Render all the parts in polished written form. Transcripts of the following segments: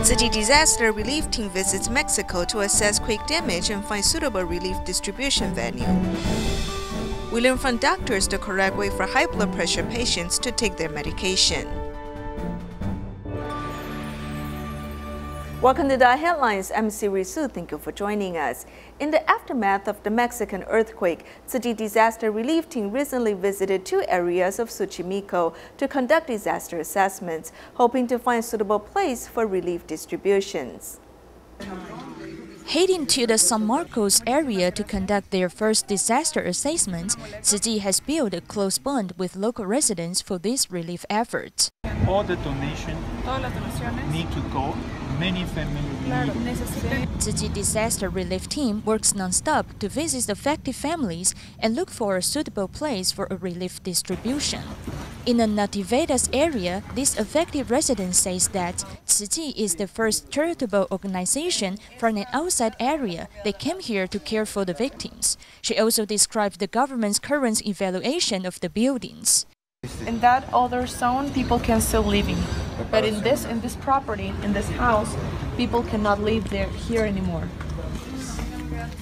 Tzu Chi disaster relief team visits Mexico to assess quake damage and find suitable relief distribution venue. We learn from doctors the correct way for high blood pressure patients to take their medication. Welcome to DaAi Headlines. I'm Siri Su. Thank you for joining us. In the aftermath of the Mexican earthquake, Tzu Chi disaster relief team recently visited two areas of Xochimilco to conduct disaster assessments, hoping to find a suitable place for relief distributions. Heading to the San Marcos area to conduct their first disaster assessment, Tzu Chi has built a close bond with local residents for this relief effort. All the donations need to go. Many families need. Tzu Chi disaster relief team works non-stop to visit affected families and look for a suitable place for a relief distribution. In the Natividad area, this affected resident says that Tzu Chi is the first charitable organization from an outside area that came here to care for the victims. She also described the government's current evaluation of the buildings. In that other zone, people can still live in. But in this property, in this house, people cannot live here anymore.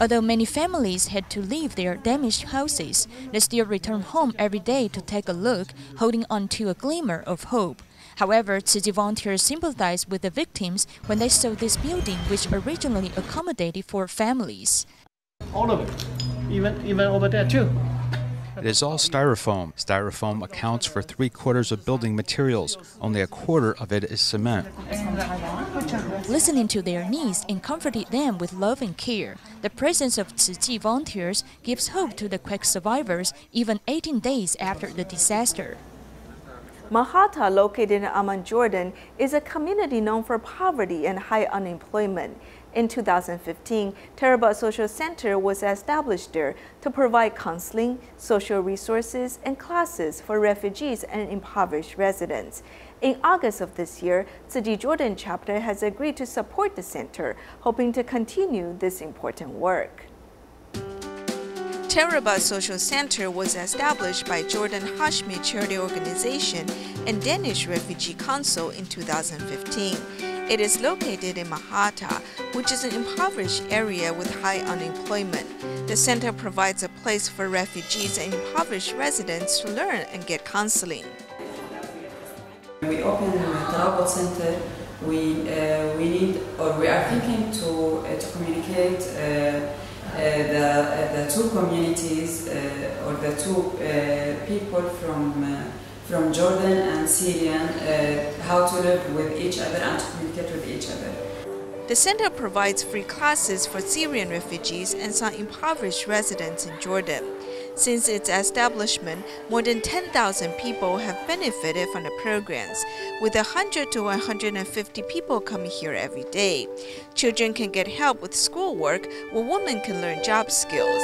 Although many families had to leave their damaged houses, they still return home every day to take a look, holding on to a glimmer of hope. However, Tzu Chi volunteers sympathized with the victims when they saw this building, which originally accommodated for families. All of it, even over there too. It is all styrofoam. Styrofoam accounts for 3/4 of building materials. Only a quarter of it is cement. Listening to their needs and comforting them with love and care, the presence of Tzu Chi volunteers gives hope to the quake survivors even 18 days after the disaster. Mahata, located in Amman, Jordan, is a community known for poverty and high unemployment. In 2015, Tarabat Social Center was established there to provide counseling, social resources, and classes for refugees and impoverished residents. In August of this year, Tzu Chi Jordan chapter has agreed to support the center, hoping to continue this important work. Tarabat Social Center was established by Jordan Hashmi Charity Organization and Danish Refugee Council in 2015. It is located in Mahata, which is an impoverished area with high unemployment. The center provides a place for refugees and impoverished residents to learn and get counseling. We opened the Tarabat Center. We are thinking to communicate the two communities or the two people from Jordan and Syrian, how to live with each other and to communicate with each other. The center provides free classes for Syrian refugees and some impoverished residents in Jordan. Since its establishment, more than 10,000 people have benefited from the programs, with 100 to 150 people coming here every day. Children can get help with schoolwork, while women can learn job skills.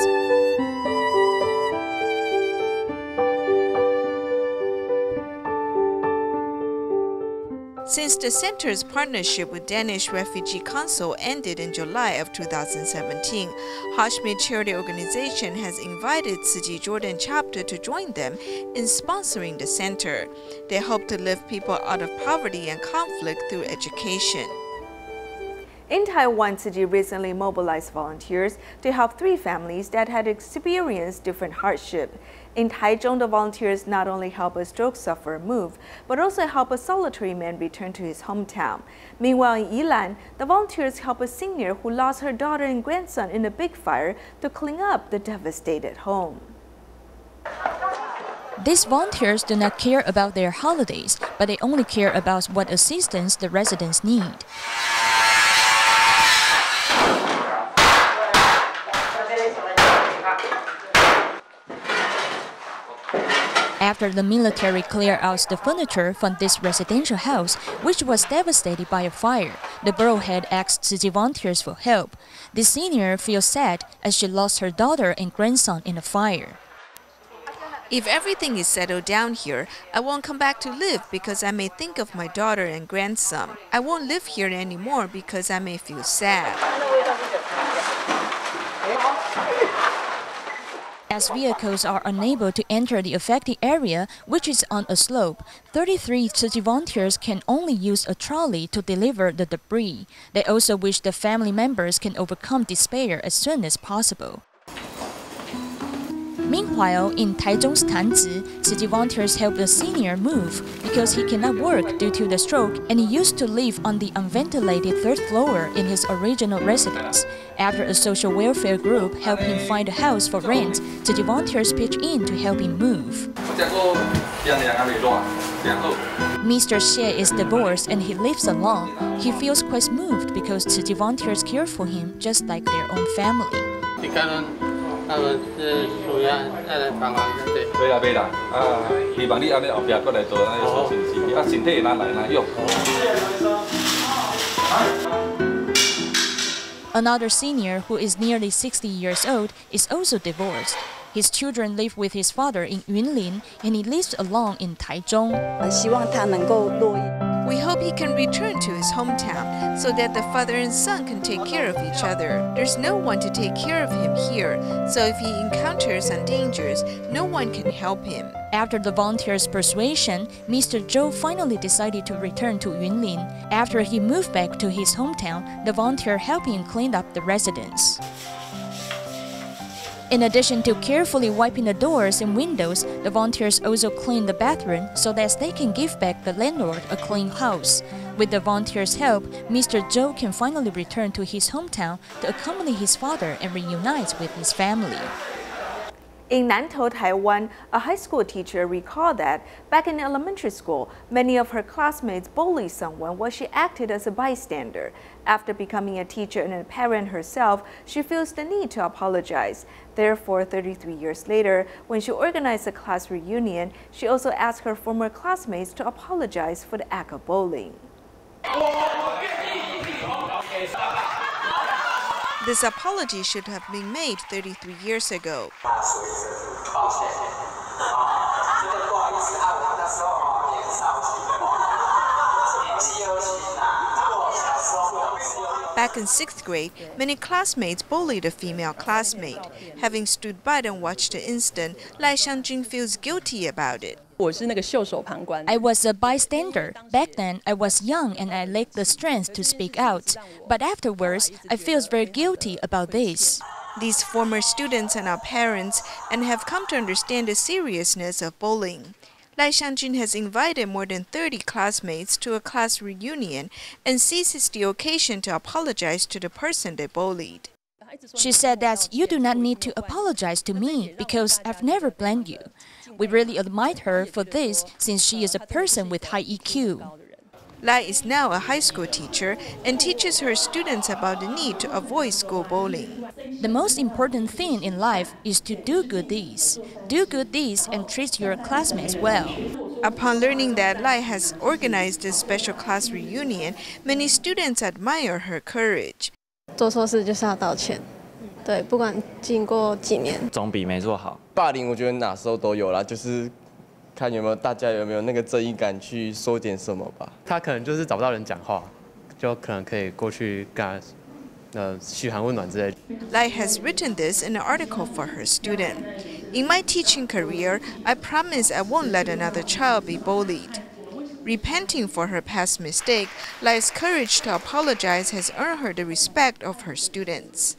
Since the center's partnership with Danish Refugee Council ended in July of 2017, Hashmi Charity Organization has invited Tzu Chi Jordan chapter to join them in sponsoring the center. They hope to lift people out of poverty and conflict through education. In Taiwan, Tzu Chi recently mobilized volunteers to help 3 families that had experienced different hardship. In Taichung, the volunteers not only help a stroke sufferer move, but also help a solitary man return to his hometown. Meanwhile, in Yilan, the volunteers help a senior who lost her daughter and grandson in a big fire to clean up the devastated home. These volunteers do not care about their holidays, but they only care about what assistance the residents need. After the military cleared out the furniture from this residential house, which was devastated by a fire, the borough head asked Tzu Chi volunteers for help. The senior feels sad as she lost her daughter and grandson in a fire. If everything is settled down here, I won't come back to live because I may think of my daughter and grandson. I won't live here anymore because I may feel sad. as vehicles are unable to enter the affected area, which is on a slope. 33 Tzu Chi volunteers can only use a trolley to deliver the debris. They also wish the family members can overcome despair as soon as possible. Meanwhile, in Taichung's Tanzi, Tzu Chi volunteers help the senior move because he cannot work due to the stroke and he used to live on the unventilated third floor in his original residence. After a social welfare group helped him find a house for rent, Tzu Chi volunteers pitch in to help him move. Mr. Xie is divorced and he lives alone. He feels quite moved because Tzu Chi volunteers care for him just like their own family. Another senior who is nearly 60 years old is also divorced. His children live with his father in Yunlin and he lives alone in Taichung. We hope he can return to his hometown so that the father and son can take care of each other. There's no one to take care of him here, so if he encounters some dangers, no one can help him. After the volunteers' persuasion, Mr. Zhou finally decided to return to Yunlin. After he moved back to his hometown, the volunteer helped him clean up the residence. In addition to carefully wiping the doors and windows, the volunteers also clean the bathroom so that they can give back the landlord a clean house. With the volunteers' help, Mr. Zhou can finally return to his hometown to accompany his father and reunite with his family. In Nantou, Taiwan, a high school teacher recalled that back in elementary school, many of her classmates bullied someone while she acted as a bystander. After becoming a teacher and a parent herself, she feels the need to apologize. Therefore, 33 years later, when she organized a class reunion, she also asked her former classmates to apologize for the act of bullying. This apology should have been made 33 years ago. Back in 6th grade, many classmates bullied a female classmate. Having stood by and watched the incident, Lai Xiangjun feels guilty about it. I was a bystander. Back then, I was young and I lacked the strength to speak out. But afterwards, I feel very guilty about this. These former students are now parents and have come to understand the seriousness of bullying. Lai Xiangjun has invited more than 30 classmates to a class reunion and seizes the occasion to apologize to the person they bullied. She said that you do not need to apologize to me because I've never blamed you. We really admire her for this since she is a person with high EQ. Lai is now a high school teacher and teaches her students about the need to avoid school bullying. The most important thing in life is to do good deeds. Do good deeds and treat your classmates well. Upon learning that Lai has organized a special class reunion, many students admire her courage. 做错事就是要道歉，对，不管经过几年，总比没做好。霸凌我觉得哪时候都有啦，就是看大家有没有那个正义感去说点什么吧。他可能就是找不到人讲话，就可能可以过去跟他嘘寒问暖之类。Lai has written this in an article for her student. In my teaching career, I promise I won't let another child be bullied. Repenting for her past mistake, Lai's courage to apologize has earned her the respect of her students.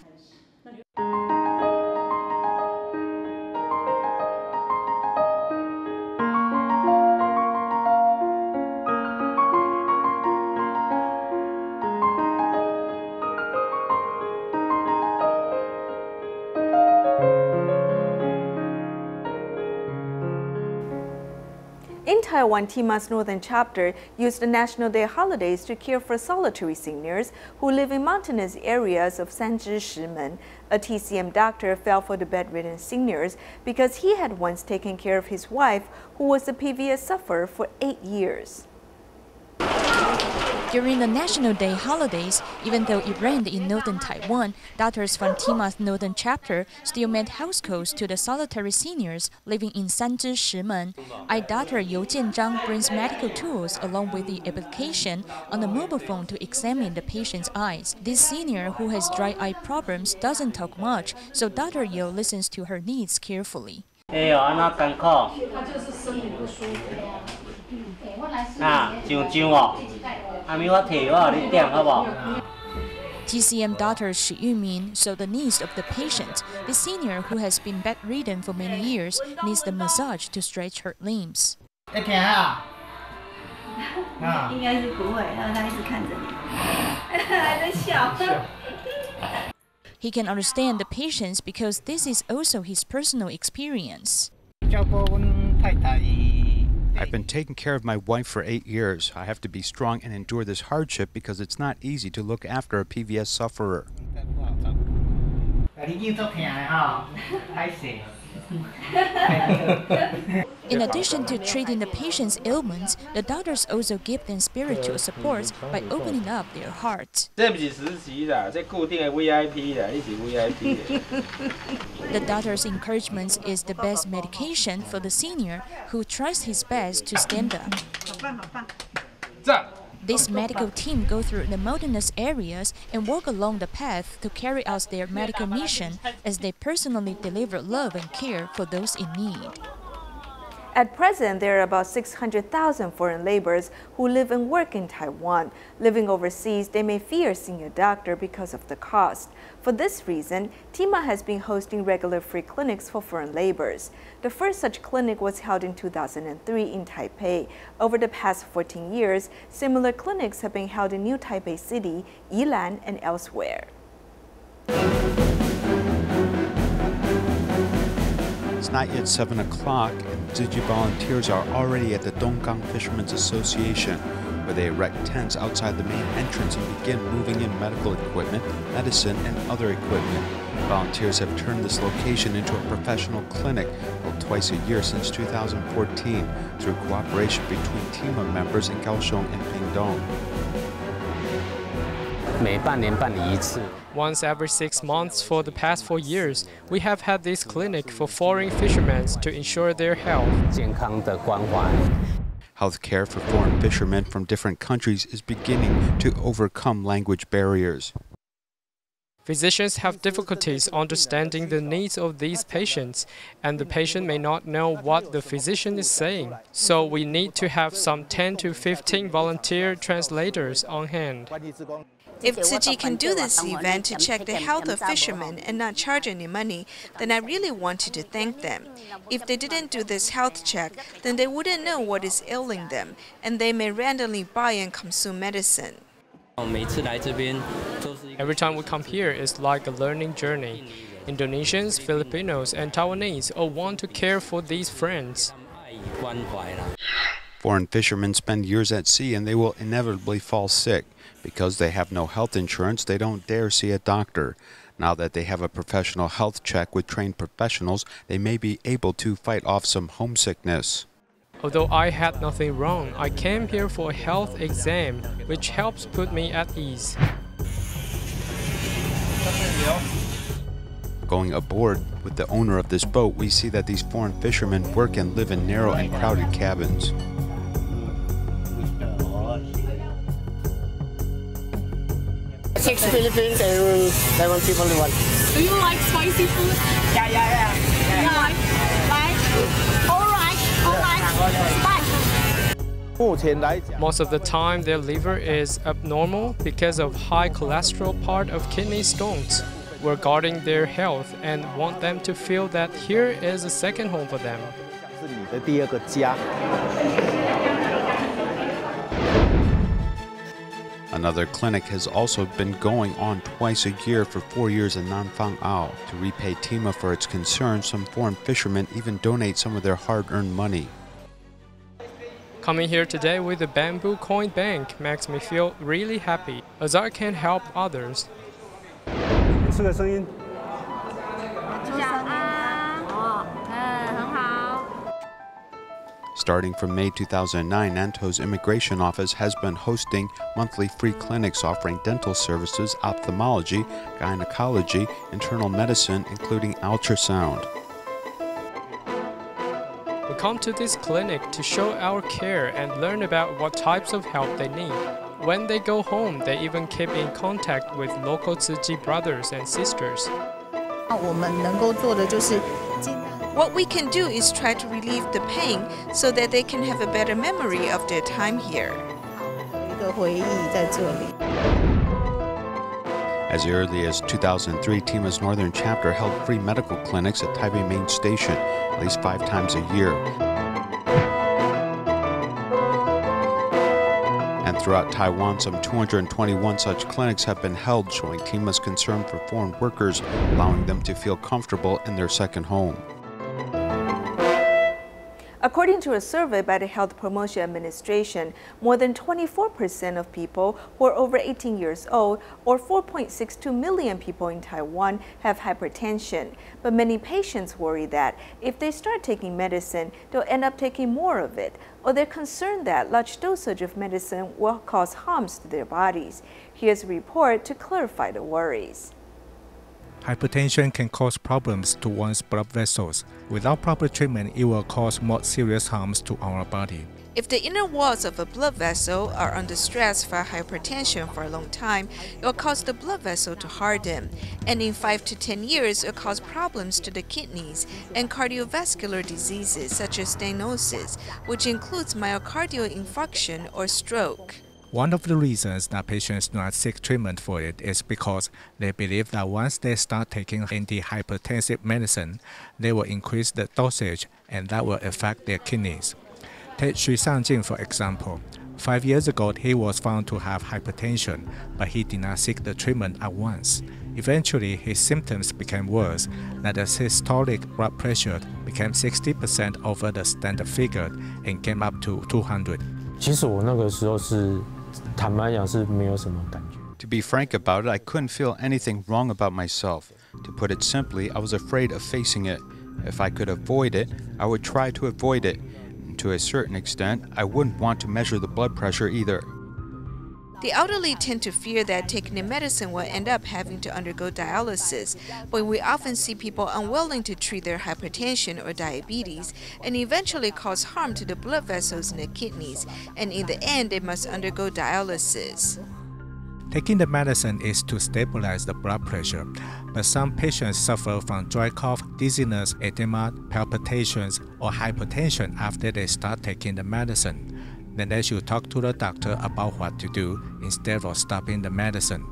In Taiwan, Tima's Northern Chapter used the National Day holidays to care for solitary seniors who live in mountainous areas of Sanzhi Shimen. A TCM doctor felt for the bedridden seniors because he had once taken care of his wife, who was a previous sufferer for 8 years. During the National Day holidays, even though it rained in northern Taiwan, doctors from TIMA's northern chapter still made house calls to the solitary seniors living in Sanzhi Shimen. I Dr. Yu Jianzhang brings medical tools along with the application on the mobile phone to examine the patient's eyes. This senior who has dry eye problems doesn't talk much, so Dr. Yu listens to her needs carefully. TCM Dr. Shi Yumin saw the needs of the patient. The senior who has been bedridden for many years needs the massage to stretch her limbs. He can understand the patients because this is also his personal experience. I've been taking care of my wife for 8 years. I have to be strong and endure this hardship because it's not easy to look after a PVS sufferer. In addition to treating the patient's ailments, the doctors also give them spiritual support by opening up their hearts. The doctor's encouragement is the best medication for the senior who tries his best to stand up. This medical team go through the mountainous areas and walk along the path to carry out their medical mission as they personally deliver love and care for those in need. At present, there are about 600,000 foreign laborers who live and work in Taiwan. Living overseas, they may fear seeing a doctor because of the cost. For this reason, TIMA has been hosting regular free clinics for foreign laborers. The first such clinic was held in 2003 in Taipei. Over the past 14 years, similar clinics have been held in New Taipei City, Yilan, and elsewhere. It's not yet 7 o'clock, and Tzu Chi volunteers are already at the Donggang Fishermen's Association, where they erect tents outside the main entrance and begin moving in medical equipment, medicine, and other equipment. Volunteers have turned this location into a professional clinic held twice a year since 2014 through cooperation between TIMA members in Kaohsiung and Pingdong. Once every 6 months for the past 4 years, we have had this clinic for foreign fishermen to ensure their health. Health care for foreign fishermen from different countries is beginning to overcome language barriers. Physicians have difficulties understanding the needs of these patients, and the patient may not know what the physician is saying. So we need to have some 10 to 15 volunteer translators on hand. If Tzu Chi can do this event to check the health of fishermen and not charge any money, then I really wanted to thank them. If they didn't do this health check, then they wouldn't know what is ailing them, and they may randomly buy and consume medicine. Every time we come here, it's like a learning journey. Indonesians, Filipinos, and Taiwanese all want to care for these friends. Foreign fishermen spend years at sea and they will inevitably fall sick. Because they have no health insurance, they don't dare see a doctor. Now that they have a professional health check with trained professionals, they may be able to fight off some homesickness. Although I had nothing wrong, I came here for a health exam, which helps put me at ease. Going aboard with the owner of this boat, we see that these foreign fishermen work and live in narrow and crowded cabins. 6 Philippines and 7 people in one. Do you like spicy food? Yeah. You like? Alright. Spice. Most of the time, their liver is abnormal because of high cholesterol part of kidney stones. We're guarding their health and want them to feel that here is a second home for them. Another clinic has also been going on twice a year for 4 years in Nanfang Ao. To repay TIMA for its concern, some foreign fishermen even donate some of their hard-earned money. Coming here today with the bamboo coin bank makes me feel really happy, as I can help others. Starting from May 2009, Nanto's Immigration Office has been hosting monthly free clinics offering dental services, ophthalmology, gynecology, internal medicine, including ultrasound. We come to this clinic to show our care and learn about what types of help they need. When they go home, they even keep in contact with local Tzu Chi brothers and sisters. What we can do is try to relieve the pain so that they can have a better memory of their time here. As early as 2003, TIMA's Northern Chapter held free medical clinics at Taipei Main Station at least 5 times a year. And throughout Taiwan, some 221 such clinics have been held, showing TIMA's concern for foreign workers, allowing them to feel comfortable in their second home. According to a survey by the Health Promotion Administration, more than 24% of people who are over 18 years old, or 4.62 million people in Taiwan, have hypertension. But many patients worry that if they start taking medicine, they'll end up taking more of it, or they're concerned that large dosage of medicine will cause harms to their bodies. Here's a report to clarify the worries. Hypertension can cause problems to one's blood vessels. Without proper treatment, it will cause more serious harms to our body. If the inner walls of a blood vessel are under stress for hypertension for a long time, it will cause the blood vessel to harden. And in 5 to 10 years, it will cause problems to the kidneys and cardiovascular diseases such as stenosis, which includes myocardial infarction or stroke. One of the reasons that patients do not seek treatment for it is because they believe that once they start taking antihypertensive medicine, they will increase the dosage and that will affect their kidneys. Take Xu Sangjing, for example. 5 years ago, he was found to have hypertension, but he did not seek the treatment at once. Eventually, his symptoms became worse, that the systolic blood pressure became 60% over the standard figure and came up to 200. To be frank about it, I couldn't feel anything wrong about myself. To put it simply, I was afraid of facing it. If I could avoid it, I would try to avoid it. And to a certain extent, I wouldn't want to measure the blood pressure either. The elderly tend to fear that taking the medicine will end up having to undergo dialysis, but we often see people unwilling to treat their hypertension or diabetes and eventually cause harm to the blood vessels in the kidneys, and in the end they must undergo dialysis. Taking the medicine is to stabilize the blood pressure, but some patients suffer from dry cough, dizziness, edema, palpitations, or hypertension after they start taking the medicine. Then they should talk to the doctor about what to do instead of stopping the medicine.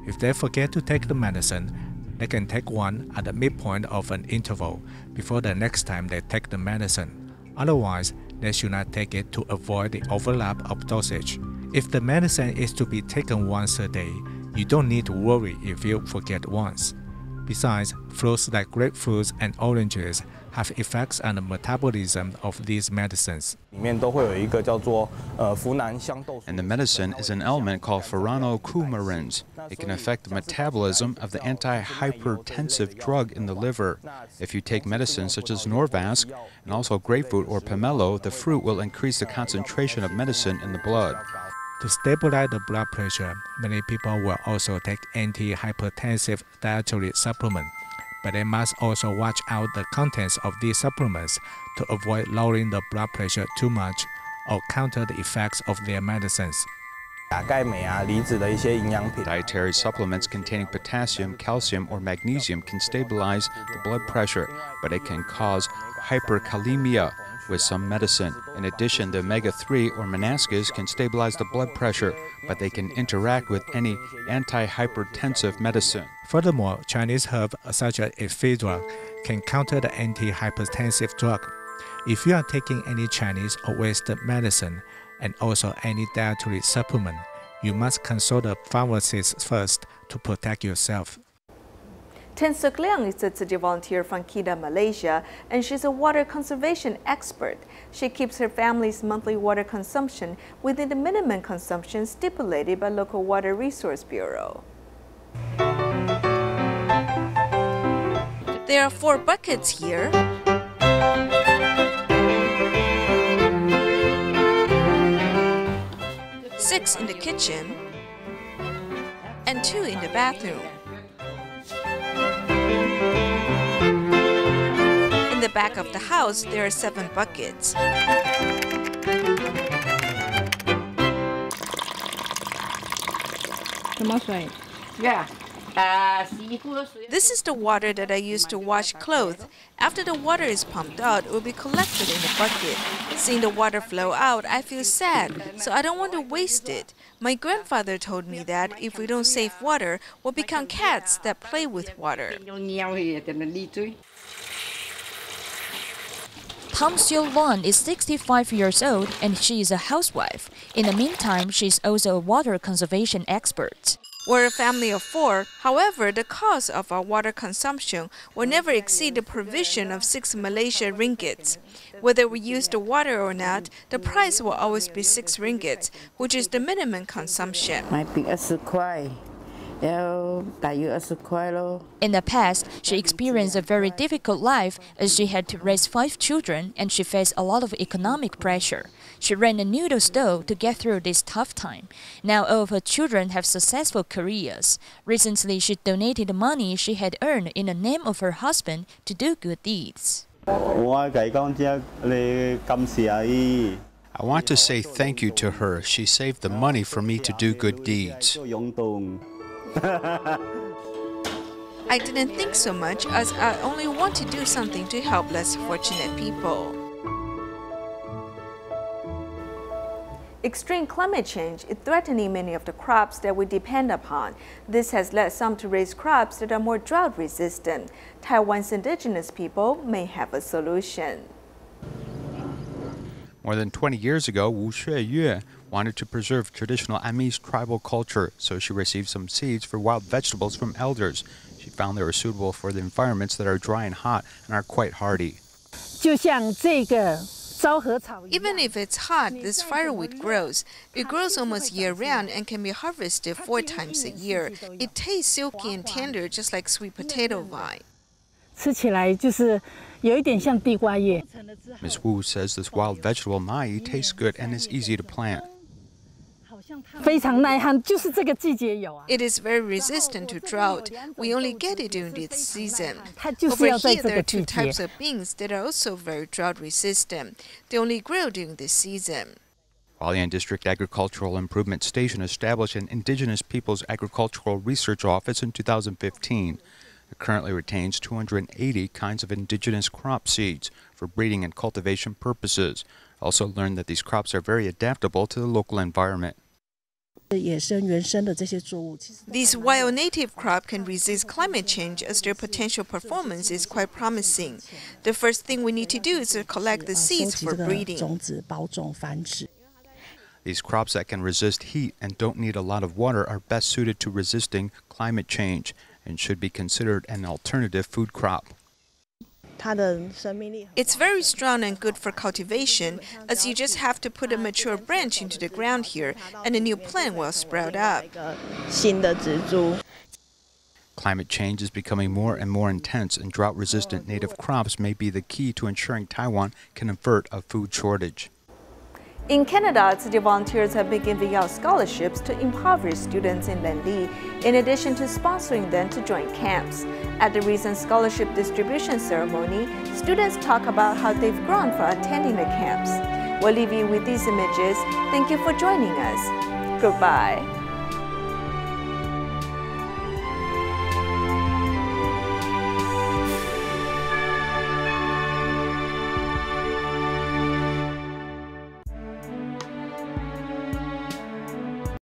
If they forget to take the medicine, they can take one at the midpoint of an interval before the next time they take the medicine. Otherwise, they should not take it to avoid the overlap of dosage. If the medicine is to be taken once a day, you don't need to worry if you forget once. Besides, fruits like grapefruits and oranges have effects on the metabolism of these medicines. And the medicine is an element called furanocoumarins. It can affect the metabolism of the antihypertensive drug in the liver. If you take medicines such as Norvasc and also grapefruit or pomelo, the fruit will increase the concentration of medicine in the blood. To stabilize the blood pressure, many people will also take antihypertensive dietary supplements, but they must also watch out the contents of these supplements to avoid lowering the blood pressure too much or counter the effects of their medicines. Dietary supplements containing potassium, calcium, or magnesium can stabilize the blood pressure, but it can cause hyperkalemia with some medicine. In addition, the omega-3 or monascas can stabilize the blood pressure, but they can interact with any antihypertensive medicine. Furthermore, Chinese herbs such as ephedra can counter the antihypertensive drug. If you are taking any Chinese or Western medicine and also any dietary supplement, you must consult a pharmacist first to protect yourself. Ten Suk Leong is a Tzu Chi volunteer from Kedah, Malaysia, and she's a water conservation expert. She keeps her family's monthly water consumption within the minimum consumption stipulated by local Water Resource Bureau. There are 4 buckets here. 6 in the kitchen, and 2 in the bathroom. In the back of the house, there are 7 buckets. This is the water that I use to wash clothes. After the water is pumped out, it will be collected in the bucket. Seeing the water flow out, I feel sad, so I don't want to waste it. My grandfather told me that if we don't save water, we'll become cats that play with water. Tom Seo-Lon is 65 years old and she is a housewife. In the meantime, she is also a water conservation expert. We're a family of 4. However, the cost of our water consumption will never exceed the provision of 6 Malaysia ringgits. Whether we use the water or not, the price will always be 6 ringgits, which is the minimum consumption. In the past, she experienced a very difficult life as she had to raise 5 children and she faced a lot of economic pressure. She ran a noodle stove to get through this tough time. Now all of her children have successful careers. Recently, she donated the money she had earned in the name of her husband to do good deeds. I want to say thank you to her. She saved the money for me to do good deeds. I didn't think so much, as I only want to do something to help less fortunate people. Extreme climate change is threatening many of the crops that we depend upon. This has led some to raise crops that are more drought resistant. Taiwan's indigenous people may have a solution. More than 20 years ago, Wu Xueyue wanted to preserve traditional Amis tribal culture, so she received some seeds for wild vegetables from elders. She found they were suitable for the environments that are dry and hot and are quite hardy. Even if it's hot, this fireweed grows. It grows almost year-round and can be harvested 4 times a year. It tastes silky and tender, just like sweet potato vine. Ms. Wu says this wild vegetable mai tastes good and is easy to plant. It is very resistant to drought. We only get it during this season. Over here, there are 2 types of beans that are also very drought resistant. They only grow during this season. Hualien District Agricultural Improvement Station established an Indigenous Peoples Agricultural Research Office in 2015. It currently retains 280 kinds of indigenous crop seeds for breeding and cultivation purposes. Also learned that these crops are very adaptable to the local environment. These wild native crops can resist climate change as their potential performance is quite promising. The first thing we need to do is to collect the seeds for breeding. These crops that can resist heat and don't need a lot of water are best suited to resisting climate change and should be considered an alternative food crop. It's very strong and good for cultivation, as you just have to put a mature branch into the ground here and a new plant will sprout up. Climate change is becoming more and more intense, and drought-resistant native crops may be the key to ensuring Taiwan can avert a food shortage. In Canada, Tzu Chi volunteers have been giving out scholarships to impoverished students in Lanli, in addition to sponsoring them to join camps. At the recent scholarship distribution ceremony, students talk about how they've grown from attending the camps. We'll leave you with these images. Thank you for joining us. Goodbye.